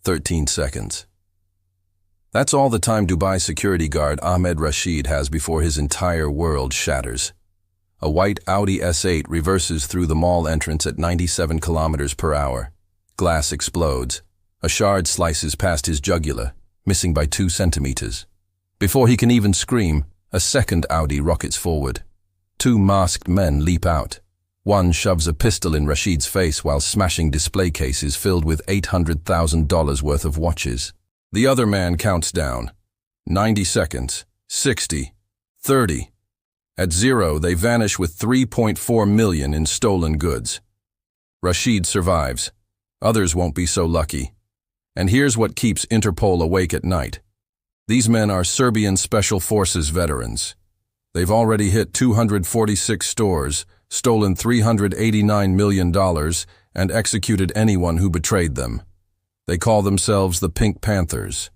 13 seconds. That's all the time Dubai security guard Ahmed Rashid has before his entire world shatters. A white Audi S8 reverses through the mall entrance at 97 kilometers per hour. Glass explodes. A shard slices past his jugular, missing by 2 centimeters. Before he can even scream, a second Audi rockets forward. 2 masked men leap out. One shoves a pistol in Rashid's face while smashing display cases filled with $800,000 worth of watches. The other man counts down. 90 seconds, 60, 30. At 0, they vanish with $3.4 million in stolen goods. Rashid survives. Others won't be so lucky. And here's what keeps Interpol awake at night. These men are Serbian Special Forces veterans. They've already hit 246 stores, stolen $389 million, and executed anyone who betrayed them. They call themselves the Pink Panthers.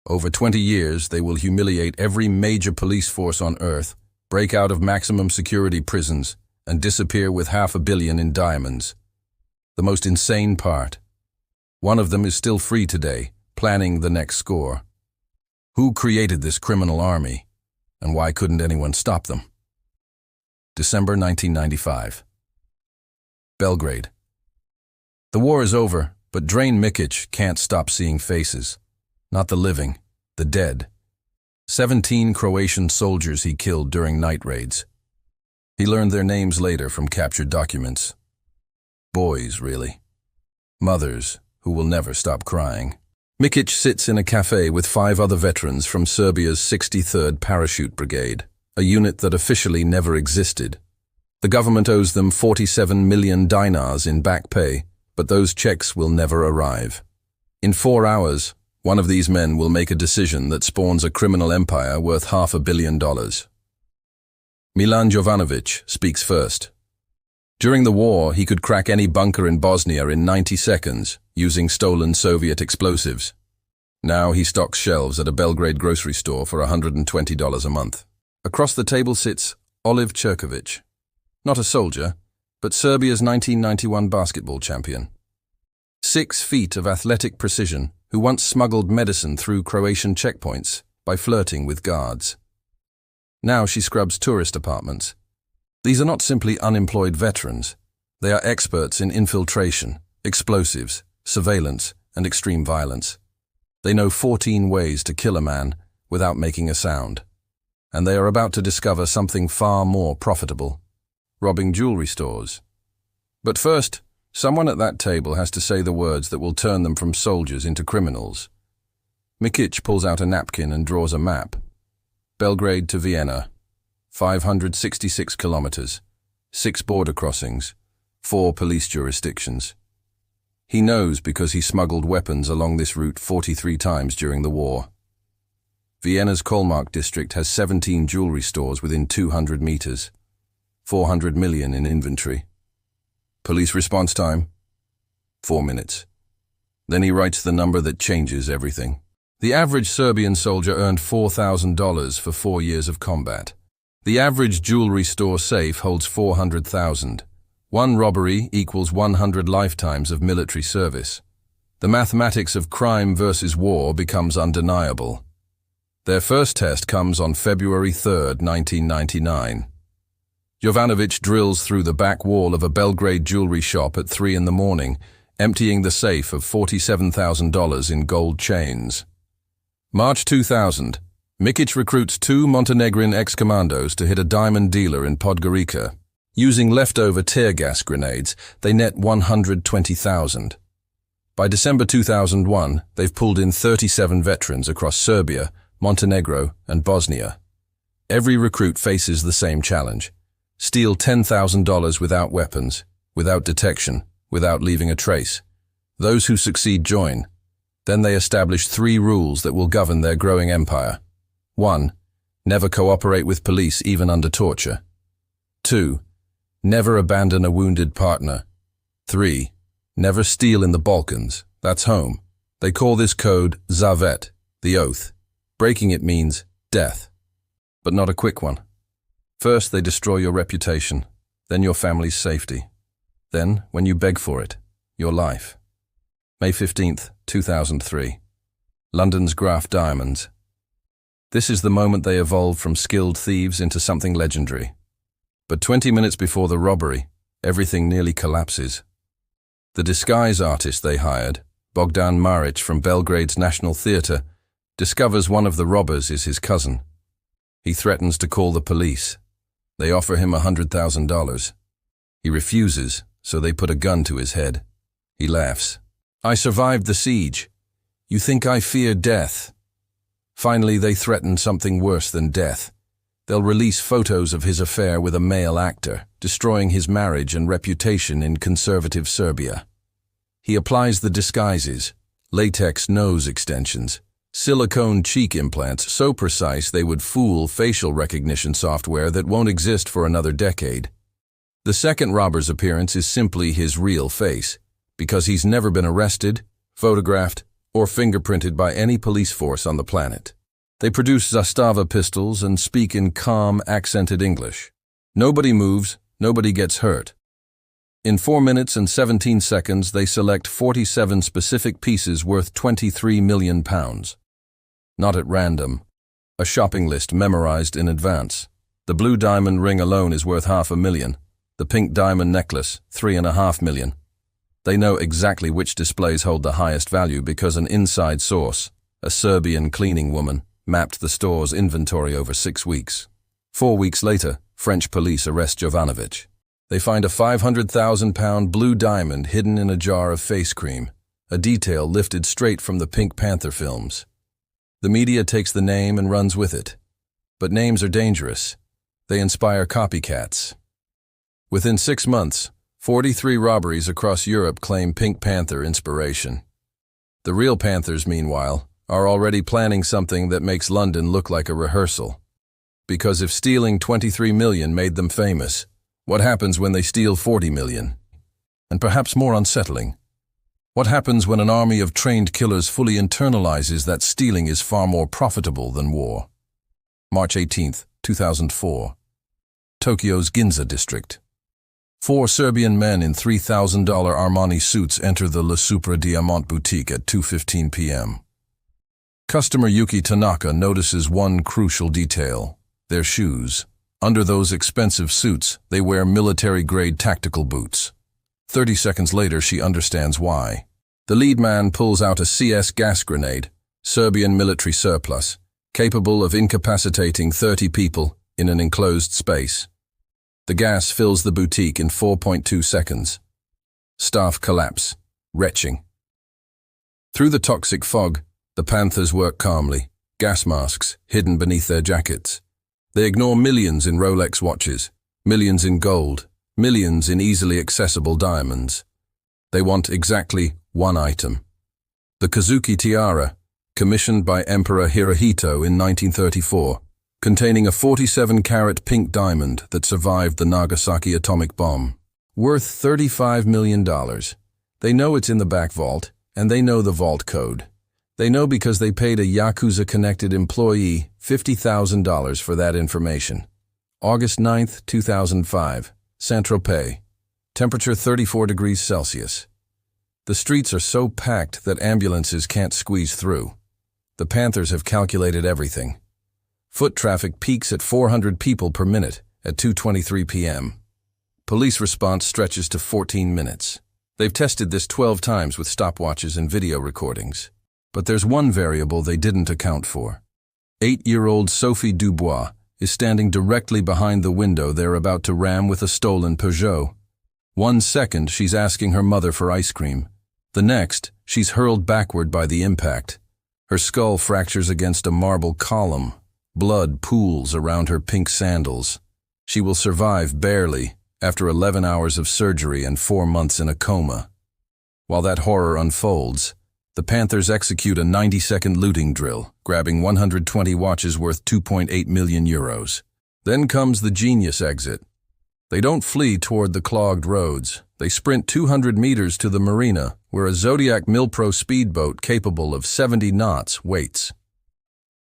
Over 20 years, they will humiliate every major police force on Earth, break out of maximum security prisons, and disappear with $500 million in diamonds. The most insane part. One of them is still free today, planning the next score. Who created this criminal army, and why couldn't anyone stop them? December 1995. Belgrade. The war is over, but Drain Mikic can't stop seeing faces. Not the living, the dead. 17 Croatian soldiers he killed during night raids. He learned their names later from captured documents. Boys, really. Mothers who will never stop crying. Mikic sits in a cafe with 5 other veterans from Serbia's 63rd Parachute Brigade, a unit that officially never existed. The government owes them 47 million dinars in back pay, but those checks will never arrive. In 4 hours, one of these men will make a decision that spawns a criminal empire worth $500 million. Milan Jovanovic speaks first. During the war, he could crack any bunker in Bosnia in 90 seconds, using stolen Soviet explosives. Now he stocks shelves at a Belgrade grocery store for $120 a month. Across the table sits Olive Cherkovic. Not a soldier, but Serbia's 1991 basketball champion. 6 feet of athletic precision, who once smuggled medicine through Croatian checkpoints by flirting with guards. Now she scrubs tourist apartments. These are not simply unemployed veterans. They are experts in infiltration, explosives, surveillance, and extreme violence. They know 14 ways to kill a man without making a sound. And they are about to discover something far more profitable: robbing jewelry stores. But first, someone at that table has to say the words that will turn them from soldiers into criminals. Mikic pulls out a napkin and draws a map. Belgrade to Vienna, 566 kilometers, 6 border crossings, 4 police jurisdictions. He knows because he smuggled weapons along this route 43 times during the war. Vienna's Kolmark district has 17 jewelry stores within 200 meters, 400 million in inventory. Police response time? 4 minutes. Then he writes the number that changes everything. The average Serbian soldier earned $4,000 for 4 years of combat. The average jewelry store safe holds 400,000. 1 robbery equals 100 lifetimes of military service. The mathematics of crime versus war becomes undeniable. Their first test comes on February 3, 1999. Jovanovic drills through the back wall of a Belgrade jewelry shop at 3 in the morning, emptying the safe of $47,000 in gold chains. March 2000, Mikic recruits 2 Montenegrin ex-commandos to hit a diamond dealer in Podgorica. Using leftover tear gas grenades, they net $120,000. By December 2001, they've pulled in 37 veterans across Serbia, Montenegro, and Bosnia. Every recruit faces the same challenge: steal $10,000 without weapons, without detection, without leaving a trace. Those who succeed join. Then they establish 3 rules that will govern their growing empire. 1. Never cooperate with police even under torture. 2. Never abandon a wounded partner. 3. Never steal in the Balkans. That's home. They call this code Zavet, the oath. Breaking it means death. But not a quick one. First, they destroy your reputation, then your family's safety. Then, when you beg for it, your life. May 15th, 2003. London's Graf Diamonds. This is the moment they evolved from skilled thieves into something legendary. But 20 minutes before the robbery, everything nearly collapses. The disguise artist they hired, Bogdan Maric from Belgrade's National Theatre, discovers one of the robbers is his cousin. He threatens to call the police. They offer him $100,000. He refuses, so they put a gun to his head. He laughs. "I survived the siege. You think I fear death?" Finally, they threaten something worse than death. They'll release photos of his affair with a male actor, destroying his marriage and reputation in conservative Serbia. He applies the disguises, latex nose extensions, silicone cheek implants so precise they would fool facial recognition software that won't exist for another decade. The second robber's appearance is simply his real face, because he's never been arrested, photographed, or fingerprinted by any police force on the planet. They produce Zastava pistols and speak in calm, accented English. Nobody moves, nobody gets hurt. In 4 minutes and 17 seconds, they select 47 specific pieces worth £23 million. Not at random. A shopping list memorized in advance. The blue diamond ring alone is worth $500,000. The pink diamond necklace, $3.5 million. They know exactly which displays hold the highest value because an inside source, a Serbian cleaning woman, mapped the store's inventory over 6 weeks. 4 weeks later, French police arrest Jovanovic. They find a £500,000 blue diamond hidden in a jar of face cream, a detail lifted straight from the Pink Panther films. The media takes the name and runs with it. But names are dangerous. They inspire copycats. Within 6 months, 43 robberies across Europe claim Pink Panther inspiration. The real Panthers, meanwhile, are already planning something that makes London look like a rehearsal. Because if stealing 23 million made them famous, what happens when they steal 40 million? And perhaps more unsettling, what happens when an army of trained killers fully internalizes that stealing is far more profitable than war? March 18th, 2004. Tokyo's Ginza district. 4 Serbian men in $3,000 Armani suits enter the La Supra Diamant boutique at 2:15 p.m. Customer Yuki Tanaka notices one crucial detail: their shoes. Under those expensive suits, they wear military-grade tactical boots. 30 seconds later, she understands why. The lead man pulls out a CS gas grenade, Serbian military surplus, capable of incapacitating 30 people in an enclosed space. The gas fills the boutique in 4.2 seconds. Staff collapse, retching. Through the toxic fog, the Panthers work calmly, gas masks hidden beneath their jackets. They ignore millions in Rolex watches, millions in gold, millions in easily accessible diamonds. They want exactly one item. The Kazuki tiara, commissioned by Emperor Hirohito in 1934, containing a 47-carat pink diamond that survived the Nagasaki atomic bomb. Worth $35 million. They know it's in the back vault, and they know the vault code. They know because they paid a Yakuza-connected employee $50,000 for that information. August 9th, 2005, Saint-Tropez. Temperature 34 degrees Celsius. The streets are so packed that ambulances can't squeeze through. The Panthers have calculated everything. Foot traffic peaks at 400 people per minute at 2:23 p.m. Police response stretches to 14 minutes. They've tested this 12 times with stopwatches and video recordings. But there's one variable they didn't account for. 8-year-old Sophie Dubois is standing directly behind the window they're about to ram with a stolen Peugeot. 1 second, she's asking her mother for ice cream. The next, she's hurled backward by the impact. Her skull fractures against a marble column. Blood pools around her pink sandals. She will survive barely after 11 hours of surgery and 4 months in a coma. While that horror unfolds, the Panthers execute a 90-second looting drill, grabbing 120 watches worth €2.8 million. Then comes the genius exit. They don't flee toward the clogged roads. They sprint 200 meters to the marina, where a Zodiac Milpro speedboat capable of 70 knots waits.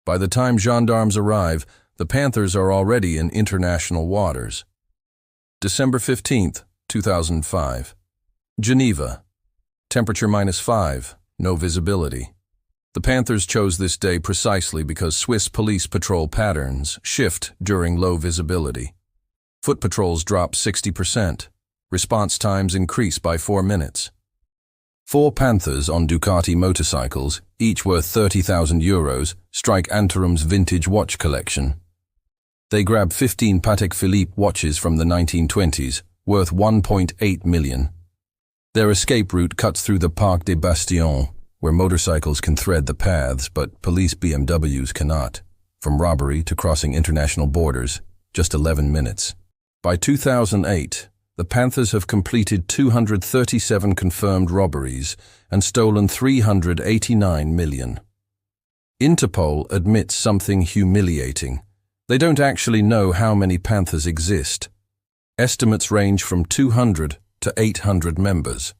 By the time gendarmes arrive, the Panthers are already in international waters. December 15th, 2005. Geneva. Temperature -5, no visibility. The Panthers chose this day precisely because Swiss police patrol patterns shift during low visibility. Foot patrols drop 60%. Response times increase by 4 minutes. 4 Panthers on Ducati motorcycles, each worth €30,000, strike Antarum's vintage watch collection. They grab 15 Patek Philippe watches from the 1920s, worth $1.8 million. Their escape route cuts through the Parc des Bastions, where motorcycles can thread the paths, but police BMWs cannot. From robbery to crossing international borders, just 11 minutes. By 2008, the Panthers have completed 237 confirmed robberies and stolen $389 million. Interpol admits something humiliating. They don't actually know how many Panthers exist. Estimates range from 200 to 800 members.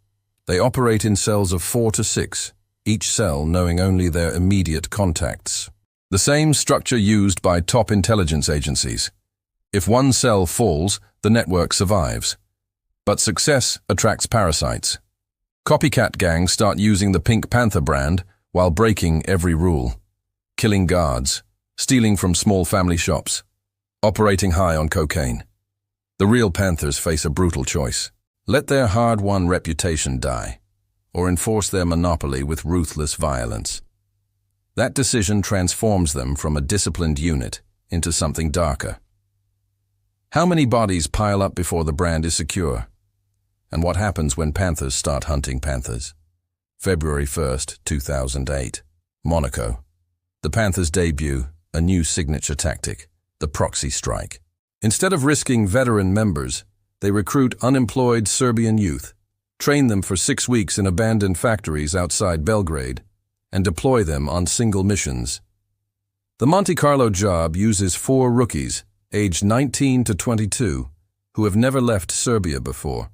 They operate in cells of 4 to 6, each cell knowing only their immediate contacts. The same structure used by top intelligence agencies. If one cell falls, the network survives. But success attracts parasites. Copycat gangs start using the Pink Panther brand while breaking every rule. Killing guards, stealing from small family shops, operating high on cocaine. The real Panthers face a brutal choice. Let their hard-won reputation die, or enforce their monopoly with ruthless violence. That decision transforms them from a disciplined unit into something darker. How many bodies pile up before the brand is secure? And what happens when Panthers start hunting Panthers? February 1st, 2008. Monaco. The Panthers debut a new signature tactic, the proxy strike. Instead of risking veteran members, they recruit unemployed Serbian youth, train them for 6 weeks in abandoned factories outside Belgrade, and deploy them on single missions. The Monte Carlo job uses 4 rookies, aged 19 to 22, who have never left Serbia before.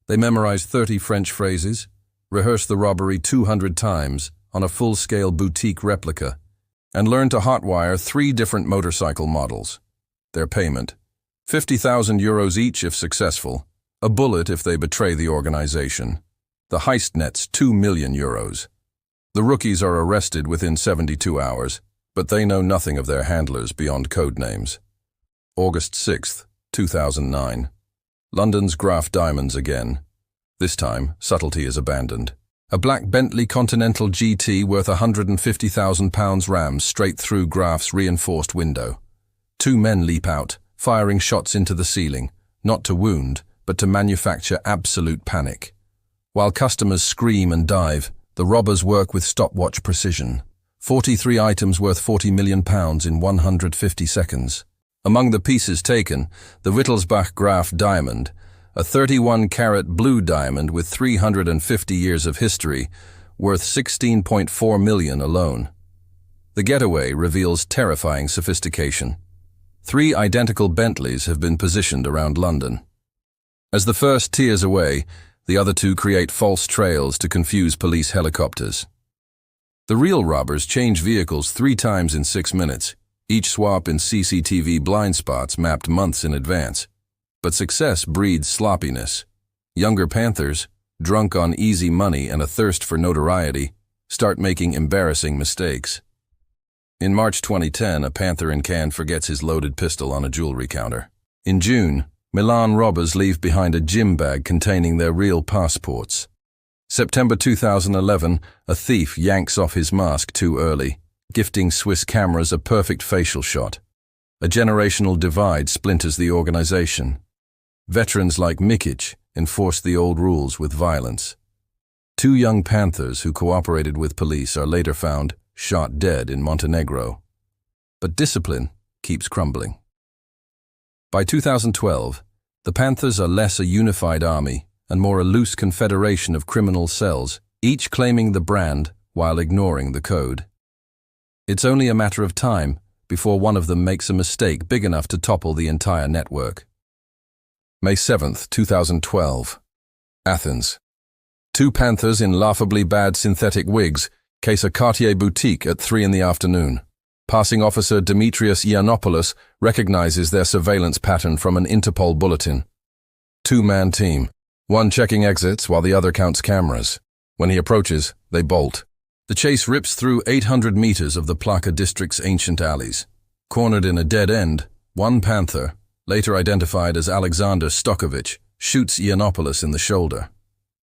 They memorize 30 French phrases, rehearse the robbery 200 times on a full-scale boutique replica, and learn to hotwire 3 different motorcycle models. Their payment: €50,000 each if successful, a bullet if they betray the organization. The heist nets €2 million. The rookies are arrested within 72 hours, but they know nothing of their handlers beyond code names. August 6, 2009. London's Graf Diamonds again. This time, subtlety is abandoned. A black Bentley Continental GT worth £150,000 rams straight through Graf's reinforced window. 2 men leap out, firing shots into the ceiling, not to wound, but to manufacture absolute panic. While customers scream and dive, the robbers work with stopwatch precision. 43 items worth £40 million in 150 seconds. Among the pieces taken, the Wittelsbach Graf diamond, a 31-carat blue diamond with 350 years of history, worth $16.4 million alone. The getaway reveals terrifying sophistication. 3 identical Bentleys have been positioned around London. As the first tears away, the other 2 create false trails to confuse police helicopters. The real robbers change vehicles 3 times in 6 minutes, each swap in CCTV blind spots mapped months in advance. But success breeds sloppiness. Younger Panthers, drunk on easy money and a thirst for notoriety, start making embarrassing mistakes. In March 2010, a Panther in Cannes forgets his loaded pistol on a jewelry counter. In June, Milan robbers leave behind a gym bag containing their real passports. September 2011, a thief yanks off his mask too early, gifting Swiss cameras a perfect facial shot. A generational divide splinters the organization. Veterans like Mikic enforce the old rules with violence. 2 young Panthers who cooperated with police are later found shot dead in Montenegro. But discipline keeps crumbling. By 2012, the Panthers are less a unified army and more a loose confederation of criminal cells, each claiming the brand while ignoring the code. It's only a matter of time before one of them makes a mistake big enough to topple the entire network. May 7, 2012. Athens. 2 Panthers in laughably bad synthetic wigs case a Cartier boutique at 3 in the afternoon. Passing officer Demetrius Yiannopoulos recognizes their surveillance pattern from an Interpol bulletin. 2-man team, one checking exits while the other counts cameras. When he approaches, they bolt. The chase rips through 800 meters of the Plaka district's ancient alleys. Cornered in a dead end, one panther, later identified as Alexander Stokovich, shoots Yiannopoulos in the shoulder.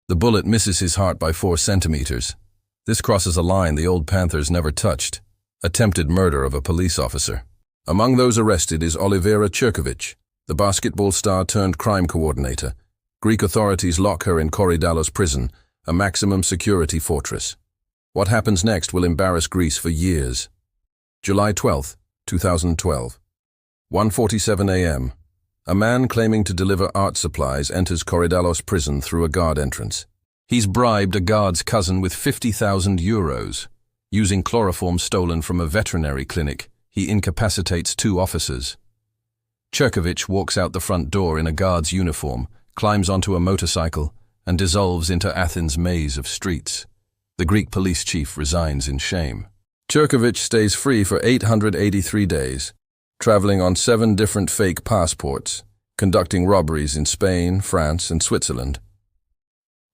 The bullet misses his heart by 4 centimeters. This crosses a line the old panthers never touched: attempted murder of a police officer. Among those arrested is Olivera Cherkovic, the basketball star turned crime coordinator. Greek authorities lock her in Korydallos prison, a maximum security fortress. What happens next will embarrass Greece for years. July 12, 2012. 1:47 a.m. A man claiming to deliver art supplies enters Korydallos prison through a guard entrance. He's bribed a guard's cousin with 50,000 euros. Using chloroform stolen from a veterinary clinic, he incapacitates 2 officers. Cherkovic walks out the front door in a guard's uniform, climbs onto a motorcycle, and dissolves into Athens' maze of streets. The Greek police chief resigns in shame. Cherkovic stays free for 883 days, traveling on 7 different fake passports, conducting robberies in Spain, France, and Switzerland.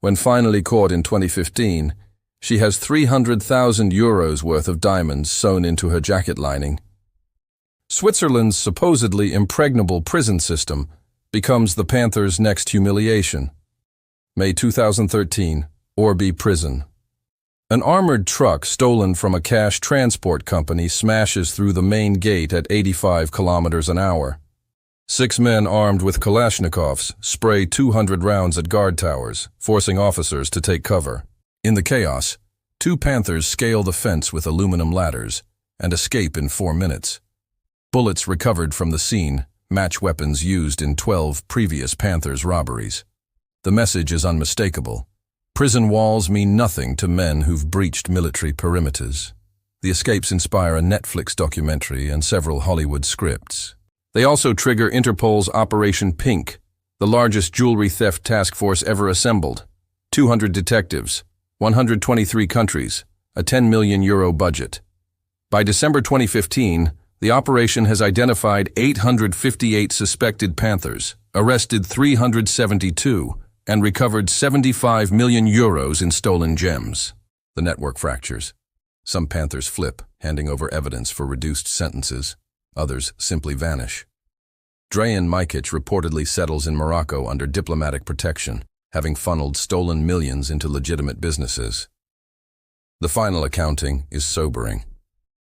When finally caught in 2015, she has 300,000 euros worth of diamonds sewn into her jacket lining. Switzerland's supposedly impregnable prison system becomes the Panthers' next humiliation. May 2013, Orby Prison. An armored truck stolen from a cash transport company smashes through the main gate at 85 kilometers an hour. 6 men armed with Kalashnikovs spray 200 rounds at guard towers, forcing officers to take cover. In the chaos, 2 Panthers scale the fence with aluminum ladders and escape in 4 minutes. Bullets recovered from the scene match weapons used in 12 previous Panthers robberies. The message is unmistakable. Prison walls mean nothing to men who've breached military perimeters. The escapes inspire a Netflix documentary and several Hollywood scripts. They also trigger Interpol's Operation Pink, the largest jewelry theft task force ever assembled. 200 detectives, 123 countries, a €10 million budget. By December 2015, the operation has identified 858 suspected Panthers, arrested 372, and recovered €75 million in stolen gems. The network fractures. Some Panthers flip, handing over evidence for reduced sentences. Others simply vanish. Drayan Mikic reportedly settles in Morocco under diplomatic protection, having funneled stolen millions into legitimate businesses. The final accounting is sobering.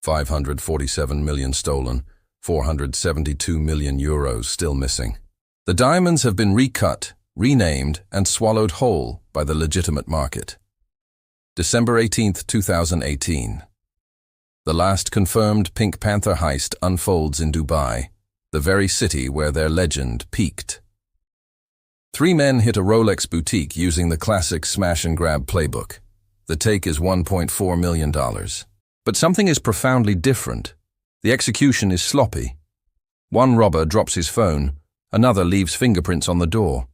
547 million stolen, 472 million euros still missing. The diamonds have been recut, renamed, and swallowed whole by the legitimate market. December 18, 2018. The last confirmed Pink Panther heist unfolds in Dubai, the very city where their legend peaked. 3 men hit a Rolex boutique using the classic smash-and-grab playbook. The take is $1.4 million. But something is profoundly different. The execution is sloppy. One robber drops his phone, another leaves fingerprints on the door.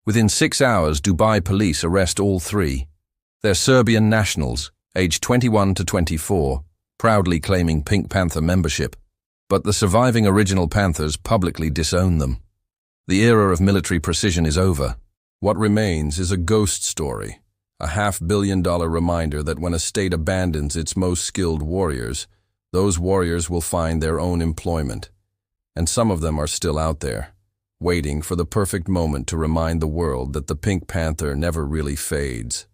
Within 6 hours, Dubai police arrest all 3. They're Serbian nationals, aged 21 to 24, proudly claiming Pink Panther membership, but the surviving original Panthers publicly disown them. The era of military precision is over. What remains is a ghost story, a $500 million reminder that when a state abandons its most skilled warriors, those warriors will find their own employment. And some of them are still out there, waiting for the perfect moment to remind the world that the Pink Panther never really fades.